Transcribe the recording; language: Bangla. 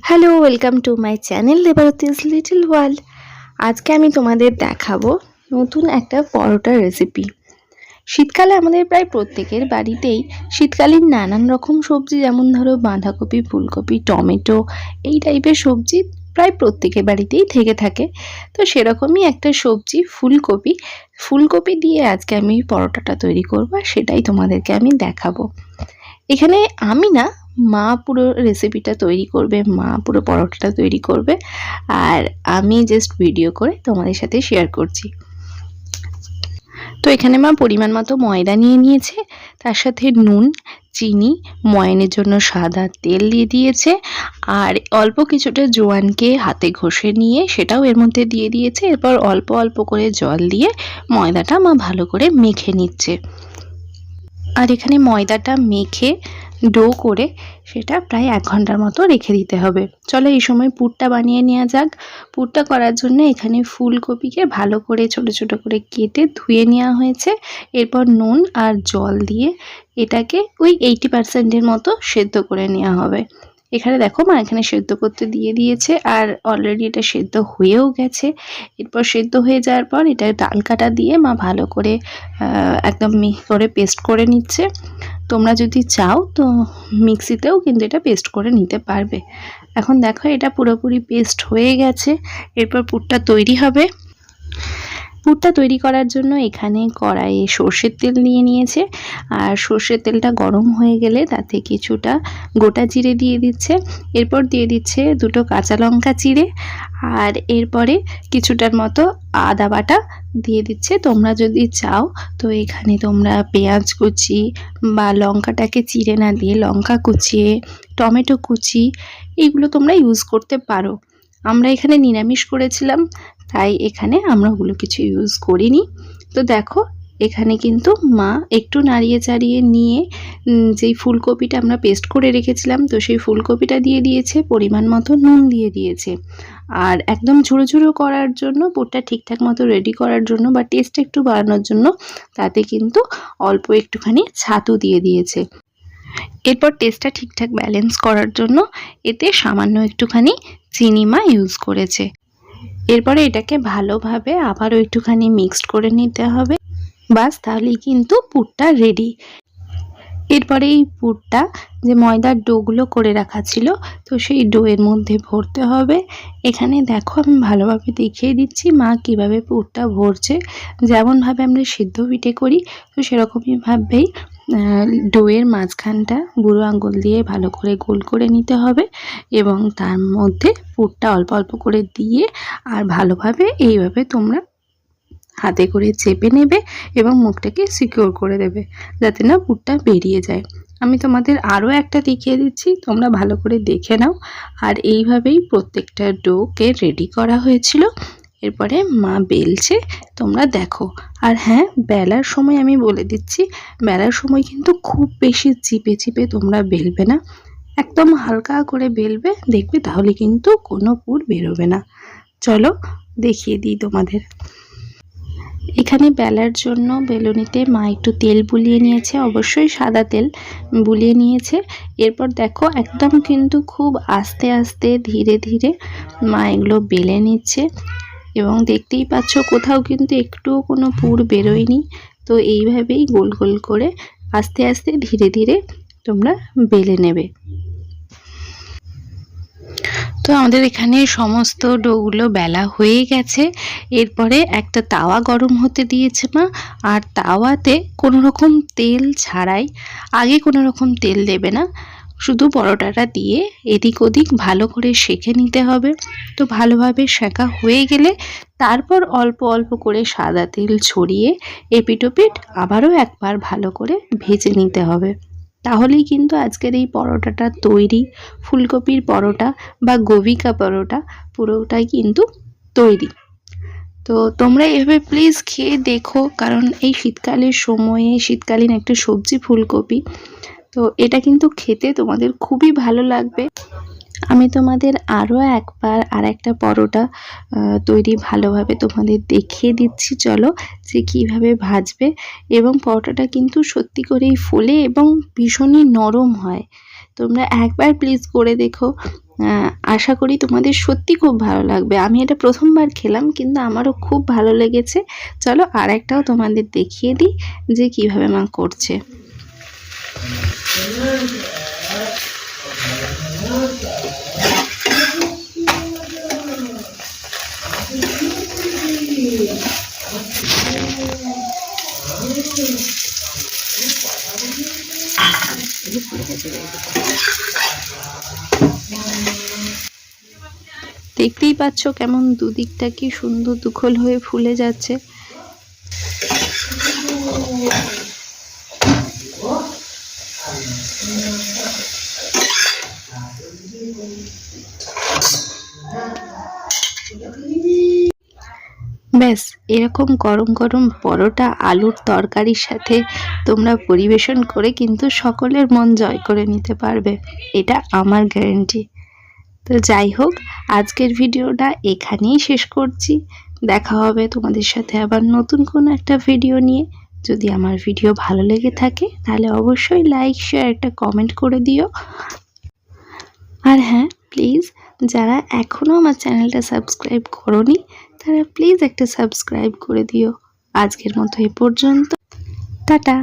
Hello, welcome to my channel Debarati's little world. আজকে আমি তোমাদের দেখাবো নতুন একটা পরোটার রেসিপি। শীতকালে আমাদের প্রায় প্রত্যেকের বাড়িতেই শীতকালীন নানান রকম সবজি, যেমন ধরো বাঁধাকপি, ফুলকপি, টমেটো, এই টাইপের সবজি প্রায় প্রত্যেকের বাড়িতেই থেকে থাকে। তো সেরকমই একটা সবজি ফুলকপি। ফুলকপি দিয়ে আজকে আমি পরোটাটা তৈরি করব, আর সেটাই তোমাদেরকে আমি দেখাবো। এখানে আমি না, মা পুরো রেসিপিটা তৈরি করবে, মা পুরো পরোটাটা তৈরি করবে, আর আমি জাস্ট ভিডিও করে তোমাদের সাথে শেয়ার করছি। তো এখানে মা পরিমাণ মতো ময়দা নিয়ে নিয়েছে, তার সাথে নুন, চিনি, ময়ানের জন্য সাদা তেল দিয়ে দিয়েছে, আর অল্প কিছুটা জোয়ানকে হাতে ঘষে নিয়ে সেটাও এর মধ্যে দিয়ে দিয়েছে। এরপর অল্প অল্প করে জল দিয়ে ময়দাটা মা ভালো করে মেখে নিচ্ছে। আর এখানে ময়দাটা মেখে ডো করে সেটা প্রায় 1 ঘন্টার মতো রেখে দিতে হবে। চলো এই সময় পুরটা বানিয়ে নেওয়া যাক। পুরটা করার জন্য এখানে ফুলকপিকে ভালো করে ছোট ছোট করে কেটে ধুয়ে নেওয়া হয়েছে। এরপর নুন আর জল দিয়ে এটাকে ওই 80% মতো সেদ্ধ করে নেওয়া হবে। এখানে দেখো মা এখানে সেদ্ধ করতে দিয়ে দিয়েছে, আর অলরেডি এটা সেদ্ধ হয়েও গেছে। এরপর সেদ্ধ হয়ে যাওয়ার পর এটা ডাল কাটা দিয়ে মা ভালো করে একদম মিহি করে পেস্ট করে নিচ্ছে। তোমরা যদি চাও তো মিক্সিতেও কিন্তু এটা পেস্ট করে নিতে পারবে। এখন দেখো এটা পুরোপুরি পেস্ট হয়ে গেছে। এরপর পুরটা তৈরি হবে। পুরটা তৈরি করার জন্য এখানে কড়াইয়ে সর্ষের তেল নিয়ে নিয়েছে, আর সর্ষের তেলটা গরম হয়ে গেলে তাতে কিছুটা গোটা জিরে দিয়ে দিচ্ছে। এরপর দিয়ে দিচ্ছে 2টো কাঁচা লঙ্কা চিড়ে, আর এরপরে কিছুটার মতো আদা বাটা দিয়ে দিচ্ছে। তোমরা যদি চাও তো এখানে তোমরা পেঁয়াজ কুচি বা লঙ্কাটাকে চিড়ে না দিয়ে লঙ্কা কুচিয়ে, টমেটো কুচি, এইগুলো তোমরা ইউজ করতে পারো। আমরা এখানে নিরামিষ করেছিলাম, তাই এখানে আমরা ওগুলো কিছু ইউজ করিনি। তো দেখো এখানে কিন্তু মা একটু নাড়িয়ে চাড়িয়ে নিয়ে যেই ফুলকপিটা আমরা পেস্ট করে রেখেছিলাম, তো সেই ফুলকপিটা দিয়ে দিয়েছে, পরিমাণ মতো নুন দিয়ে দিয়েছে। আর একদম ঝুড়ো ঝুড়ো করার জন্য, পুরটা ঠিকঠাক মতো রেডি করার জন্য বা টেস্ট একটু বাড়ানোর জন্য তাতে কিন্তু অল্প একটুখানি ছাতু দিয়ে দিয়েছে। এরপর টেস্টটা ঠিকঠাক ব্যালেন্স করার জন্য এতে সামান্য একটুখানি চিনি মা ইউজ করেছে। এরপরে এটাকে ভালোভাবে আবারও একটুখানি মিক্সড করে নিতে হবে। বাস, তাহলেই কিন্তু পুরটা রেডি। এরপরে এই পুরটা যে ময়দার ডোগুলো করে রাখা ছিল, তো সেই ডোয়ের মধ্যে ভরতে হবে। এখানে দেখো আমি ভালোভাবে দেখিয়ে দিচ্ছি মা কিভাবে পুরটা ভরছে। যেমনভাবে আমরা সিদ্ধ পিঠে করি, তো সেরকমইভাবেই ডোয়ের মাঝখানটা বুড়ো আঙুল দিয়ে ভালো করে গোল করে নিতে হবে, এবং তার মধ্যে পুরটা অল্প অল্প করে দিয়ে আর ভালোভাবে এইভাবে তোমরা হাতে করে চেপে নেবে এবং মুখটাকে সিকিউর করে দেবে, যাতে না পুরটা বেরিয়ে যায়। আমি তোমাদের আরও একটা দেখিয়ে দিচ্ছি, তোমরা ভালো করে দেখে নাও। আর এইভাবেই প্রত্যেকটা ডোকে রেডি করা হয়েছিল। এরপরে মা বেলছে, তোমরা দেখো। আর হ্যাঁ, বেলার সময় আমি বলে দিচ্ছি, বেলার সময় কিন্তু খুব বেশি চিপে চিপে তোমরা বেলবে না, একদম হালকা করে বেলবে, দেখবে তাহলে কিন্তু কোনো পুর বেরোবে না। চলো দেখিয়ে দিই তোমাদের। এখানে বেলার জন্য বেলুনিতে মা একটু তেল বুলিয়ে নিয়েছে, অবশ্যই সাদা তেল বুলিয়ে নিয়েছে। এরপর দেখো একদম কিন্তু খুব আস্তে আস্তে ধীরে ধীরে মা এগুলো বেলে নিচ্ছে, এবং দেখতেই পাচ্ছ কোথাও কিন্তু একটুও কোনো পুর বেরোয়নি। তো এইভাবেই গোল গোল করে আস্তে আস্তে ধীরে ধীরে তোমরা বেলে নেবে। তো আমাদের এখানে সমস্ত ডোগুলো বেলা হয়ে গেছে। এরপরে একটা তাওয়া গরম হতে দিয়েছে মা, আর তাওয়াতে কোনো রকম তেল ছাড়াই, আগে কোনো রকম তেল দেবে না, শুধু পরোটাটা দিয়ে এদিক ওদিক ভালো করে সেঁকে নিতে হবে। তো ভালোভাবে সেঁকা হয়ে গেলে তারপর অল্প অল্প করে সাদা তেল ছড়িয়ে এপিট ওপিট আবারও একবার ভালো করে ভেজে নিতে হবে। তাহলেই কিন্তু আজকের এই পরোটাটা তৈরি। ফুলকপির পরোটা বা গোবিকা পরোটা পুরোটাই কিন্তু তৈরি। তো তোমরা এভাবে প্লিজ খেয়ে দেখো, কারণ এই শীতকালের সময়ে শীতকালীন একটা সবজি ফুলকপি, তো এটা কিন্তু খেতে তোমাদের খুবই ভালো লাগবে। আমি তোমাদের আরও একবার আর একটা পরোটা তৈরি ভালোভাবে তোমাদের দেখিয়ে দিচ্ছি, চলো, যে কীভাবে ভাজবে। এবং পরোটাটা কিন্তু সত্যি করেই ফোলে এবং ভীষণই নরম হয়। তোমরা একবার প্লিজ করে দেখো, আশা করি তোমাদের সত্যি খুব ভালো লাগবে। আমি এটা প্রথমবার খেলাম, কিন্তু আমারও খুব ভালো লেগেছে। চলো আর একটাও তোমাদের দেখিয়ে দিই যে কিভাবে মা করছে। দেখতেই পাচ্ছ কেমন দুদিকটা কি সুন্দর দুখল হয়ে ফুলে যাচ্ছে। ব্যাস, এরকম গরম গরম পরোটা আলুর তরকারির সাথে তোমরা পরিবেশন করে কিন্তু সকলের মন জয় করে নিতে পারবে, এটা আমার গ্যারান্টি। তো যাই হোক, আজকের ভিডিওটা এখানেই শেষ করছি। দেখা হবে তোমাদের সাথে আবার নতুন কোনো একটা ভিডিও নিয়ে। যদি আমার ভিডিও ভালো লেগে থাকে তাহলে অবশ্যই লাইক শেয়ার একটা কমেন্ট করে দিও। আর হ্যাঁ, প্লিজ যারা এখনও আমার চ্যানেলটা সাবস্ক্রাইব করোনি তারা প্লিজ একটা সাবস্ক্রাইব করে দিও। আজকের মতো এ পর্যন্ত, টাটা।